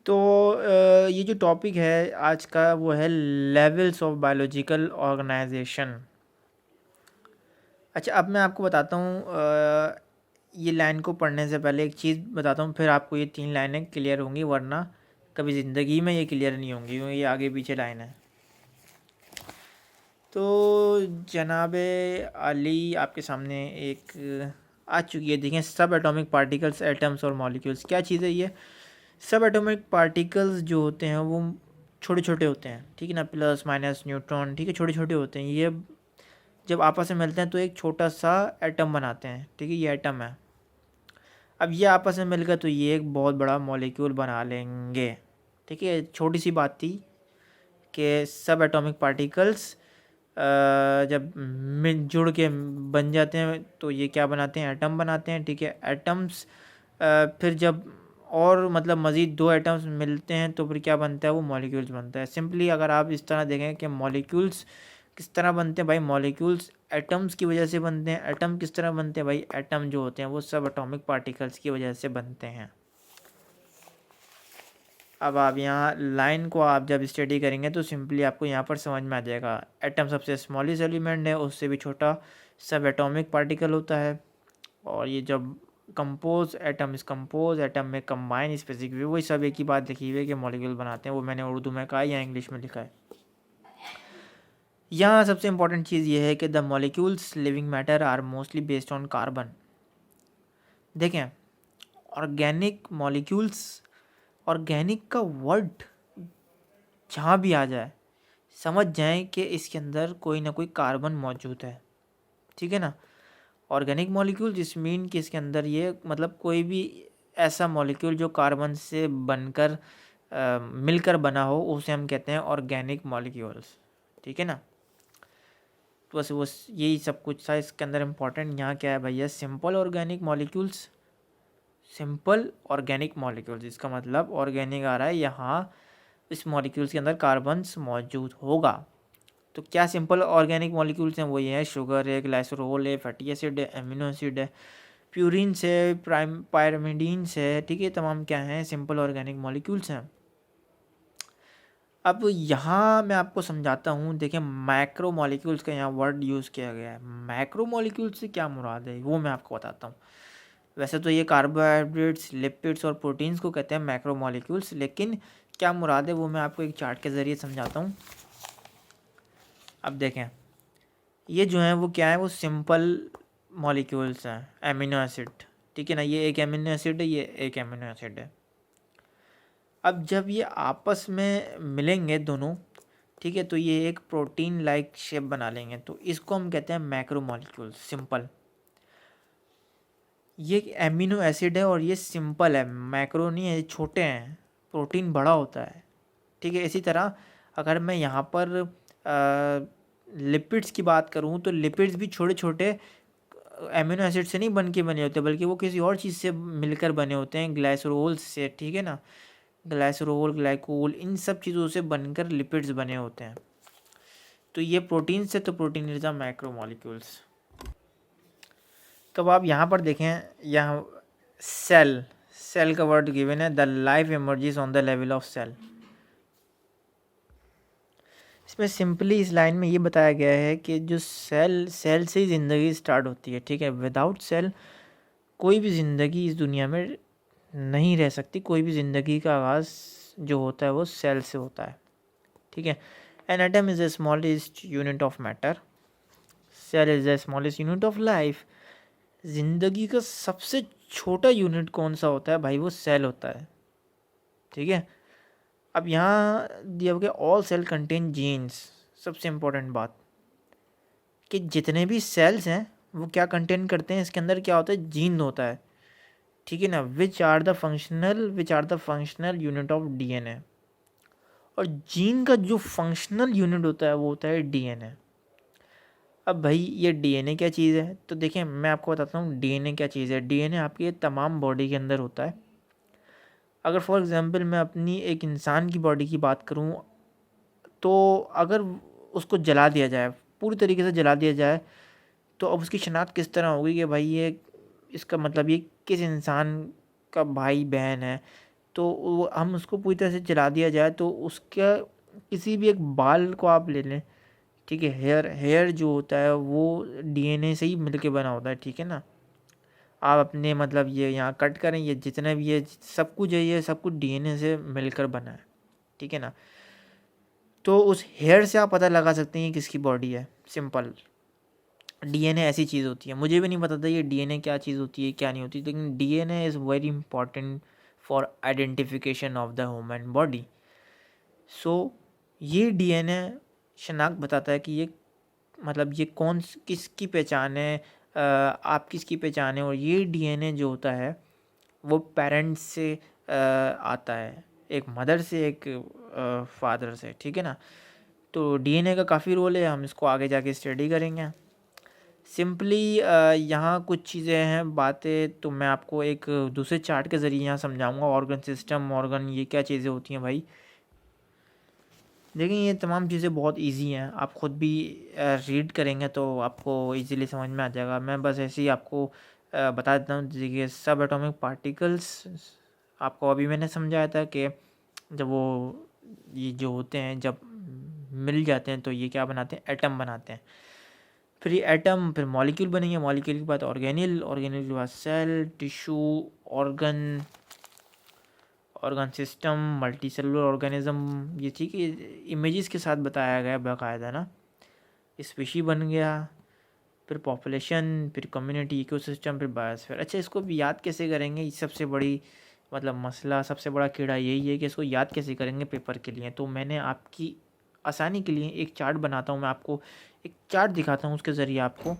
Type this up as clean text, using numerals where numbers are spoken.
तो ये जो टॉपिक है आज का वो है लेवल्स ऑफ बायोलॉजिकल ऑर्गेनाइजेशन। अच्छा, अब मैं आपको बताता हूँ ये लाइन को पढ़ने से पहले एक चीज़ बताता हूँ, फिर आपको ये 3 लाइनें क्लियर होंगी, वरना कभी ज़िंदगी में ये क्लियर नहीं होंगी क्योंकि ये आगे पीछे लाइन है। तो जनाब अली आपके सामने एक आ चुकी है, देखें। सब एटॉमिक पार्टिकल्स, एटम्स और मॉलिक्यूल्स क्या चीज़ है ये? सब एटॉमिक पार्टिकल्स जो होते हैं वो छोटे छोटे होते हैं, ठीक है ना। प्लस माइनस न्यूट्रॉन, ठीक है, छोटे छोटे होते हैं। ये जब आपस में मिलते हैं तो एक छोटा सा एटम बनाते हैं, ठीक है, ये एटम है। अब ये आपस में मिलकर तो ये एक बहुत बड़ा मॉलिक्यूल बना लेंगे, ठीक है। छोटी सी बात थी कि सब एटॉमिक पार्टिकल्स जब मिल जुड़ के बन जाते हैं तो ये क्या बनाते हैं? एटम बनाते हैं, ठीक है। एटम्स फिर जब और मतलब मज़ीद 2 एटम्स मिलते हैं तो फिर क्या बनता है? वो मॉलिक्यूल्स बनता है। सिंपली अगर आप इस तरह देखें कि मॉलिक्यूल्स किस तरह बनते हैं भाई, मॉलिक्यूल्स एटम्स की वजह से बनते हैं। एटम किस तरह बनते हैं भाई? एटम जो होते हैं वो सब एटॉमिक पार्टिकल्स की वजह से बनते हैं। अब आप यहाँ लाइन को आप जब स्टडी करेंगे तो सिंपली आपको यहाँ पर समझ में आ जाएगा। एटम सबसे स्मॉलेस्ट एलिमेंट है, उससे भी छोटा सब एटॉमिक पार्टिकल होता है। और ये जब कंपोज एटम इस कंपोज एटम में कंबाइन स्पेसिफिक, वही सब एक ही बात लिखी हुई है कि मॉलिक्यूल बनाते हैं। वो मैंने उर्दू में कहा या इंग्लिश में लिखा है। यहाँ सबसे इंपॉर्टेंट चीज़ ये है कि the molecules living matter are mostly based on carbon. देखें, ऑर्गेनिक मॉलिक्यूल्स, ऑर्गेनिक का वर्ड जहाँ भी आ जाए समझ जाएं कि इसके अंदर कोई ना कोई कार्बन मौजूद है, ठीक है ना। ऑर्गेनिक मॉलिक्यूल जिस मीन कि इसके अंदर ये मतलब कोई भी ऐसा मॉलिक्यूल जो कार्बन से बनकर मिलकर बना हो उसे हम कहते हैं ऑर्गेनिक मॉलिक्यूल्स, ठीक है ना। तो बस वो यही सब कुछ था इसके अंदर। इम्पोर्टेंट यहाँ क्या है भैया? Simple organic molecules. Simple organic molecules इसका मतलब ऑर्गेनिक आ रहा है यहाँ, इस मॉलिक्यूल्स के अंदर कार्बन्स मौजूद होगा। तो क्या सिंपल ऑर्गेनिक मॉलिक्यूल्स हैं? वो ये है, शुगर है, ग्लाइसरोल है, फैटी एसिड है, एमिनो एसिड है, प्यूरिन्स है, प्राइम पायरमिडीन्स है, ठीक है। तमाम क्या हैं? सिंपल ऑर्गेनिक मॉलिक्यूल्स हैं। अब यहाँ मैं आपको समझाता हूँ। देखिए, मैक्रो मॉलिक्यूल्स का यहाँ वर्ड यूज़ किया गया है। मैक्रो मॉलिक्यूल्स से क्या मुराद है वो मैं आपको बताता हूँ। वैसे तो ये कार्बोहाइड्रेट्स, लिपिड्स और प्रोटीन्स को कहते हैं मैक्रो मॉलिक्यूल्स, लेकिन क्या मुराद है वो मैं आपको एक चार्ट के ज़रिए समझाता हूँ। अब देखें, ये जो है वो क्या है? वो सिंपल मॉलिक्यूल्स हैं, एमिनो एसिड, ठीक है ना। ये एक एमिनो एसिड है, ये एक एमिनो एसिड है। अब जब ये आपस में मिलेंगे दोनों, ठीक है, तो ये एक प्रोटीन लाइक शेप बना लेंगे, तो इसको हम कहते हैं मैक्रो मॉलिक्यूल्स, सिंपल। ये एमिनो एसिड है और ये सिंपल है, मैक्रो नहीं है, ये छोटे हैं, प्रोटीन बड़ा होता है, ठीक है। इसी तरह अगर मैं यहाँ पर लिपिड्स की बात करूँ तो लिपिड्स भी छोटे छोटे एमिनो एसिड से नहीं बन के बने होते, बल्कि वो किसी और चीज़ से मिलकर बने होते हैं, ग्लाइसरोल से, ठीक है ना। ग्लाइसरोल, ग्लाइकोल, इन सब चीज़ों से बनकर लिपिड्स बने होते हैं। तो ये प्रोटीन से, तो protein is a macro molecules. तो अब आप यहाँ पर देखें, यहाँ सेल, सेल का वर्ड गिवन है, the life emerges on the level of cell. इसमें सिंपली इस लाइन में ये बताया गया है कि जो सेल, सेल से ही ज़िंदगी स्टार्ट होती है, ठीक है। विदाउट सेल कोई भी ज़िंदगी इस दुनिया में नहीं रह सकती। कोई भी ज़िंदगी का आगाज़ जो होता है वो सेल से होता है, ठीक है। An atom is the smallest unit of matter, cell is the smallest unit of life. ज़िंदगी का सबसे छोटा यूनिट कौन सा होता है भाई? वो सेल होता है, ठीक है। अब यहाँ दिया गया ऑल सेल कंटेन जीन्स। सबसे इम्पोर्टेंट बात कि जितने भी सेल्स हैं वो क्या कंटेन करते हैं? इसके अंदर क्या होता है? जीन होता है, ठीक है ना। Which are the functional unit of DNA. और जीन का जो फंक्शनल यूनिट होता है वो होता है डीएनए। अब भाई ये डीएनए क्या चीज़ है? तो देखिए मैं आपको बताता हूँ डीएनए क्या चीज़ है। डीएनए आपकी तमाम बॉडी के अंदर होता है। अगर फॉर एग्जांपल मैं अपनी एक इंसान की बॉडी की बात करूँ, तो अगर उसको जला दिया जाए, पूरी तरीके से जला दिया जाए, तो अब उसकी शनाख्त किस तरह होगी कि भाई ये इसका मतलब ये किस इंसान का भाई बहन है? तो वो हम उसको पूरी तरह से जला दिया जाए तो उसका किसी भी एक बाल को आप ले लें, ठीक है, हेयर जो होता है वो डीएनए से ही मिलके बना होता है, ठीक है ना। आप अपने मतलब ये यहाँ कट करें, ये जितने भी ये सब कुछ है, ये सब कुछ डीएनए से मिलकर बना है, ठीक है ना। तो उस हेयर से आप पता लगा सकते हैं किसकी बॉडी है, सिंपल। डीएनए ऐसी चीज़ होती है, मुझे भी नहीं पता था ये डीएनए क्या चीज़ होती है क्या नहीं होती, लेकिन DNA is very important for identification of the human body. So ये डीएनए शनाख्त बताता है कि ये मतलब ये किसकी पहचान है, आप किसकी पहचान है। और ये डीएनए जो होता है वो पेरेंट्स से आता है, एक मदर से, एक फादर से, ठीक है ना। तो डीएनए का काफ़ी रोल है, हम इसको आगे जाके स्टडी करेंगे। सिंपली यहाँ कुछ चीज़ें हैं, बातें तो मैं आपको एक दूसरे चार्ट के ज़रिए यहाँ समझाऊंगा। ऑर्गन सिस्टम, ऑर्गन, ये क्या चीज़ें होती हैं भाई। देखिए ये तमाम चीज़ें बहुत इजी हैं, आप ख़ुद भी रीड करेंगे तो आपको इजीली समझ में आ जाएगा। मैं बस ऐसे ही आपको बता देता हूँ। देखिए सब एटॉमिक पार्टिकल्स आपको अभी मैंने समझाया था कि जब वो ये जो होते हैं जब मिल जाते हैं तो ये क्या बनाते हैं, एटम बनाते हैं। फिर ये एटम फिर मॉलिक्यूल बनेंगे, मॉलिक्यूल के बाद ऑर्गेनिल, ऑर्गेनिल के बाद cell, tissue, organ, organ system, multi cellular organism. ये ठीक है, इमेजेस के साथ बताया गया बाकायदा ना। स्पीशी बन गया, फिर पॉपुलेशन, फिर कम्युनिटी, इकोसिस्टम, फिर बायोस्फीयर। अच्छा इसको भी याद कैसे करेंगे, ये सबसे बड़ी मतलब मसला, सबसे बड़ा कीड़ा यही है कि इसको याद कैसे करेंगे पेपर के लिए। तो मैंने आपकी आसानी के लिए एक चार्ट बनाता हूँ, मैं आपको एक चार्ट दिखाता हूँ, उसके ज़रिए आपको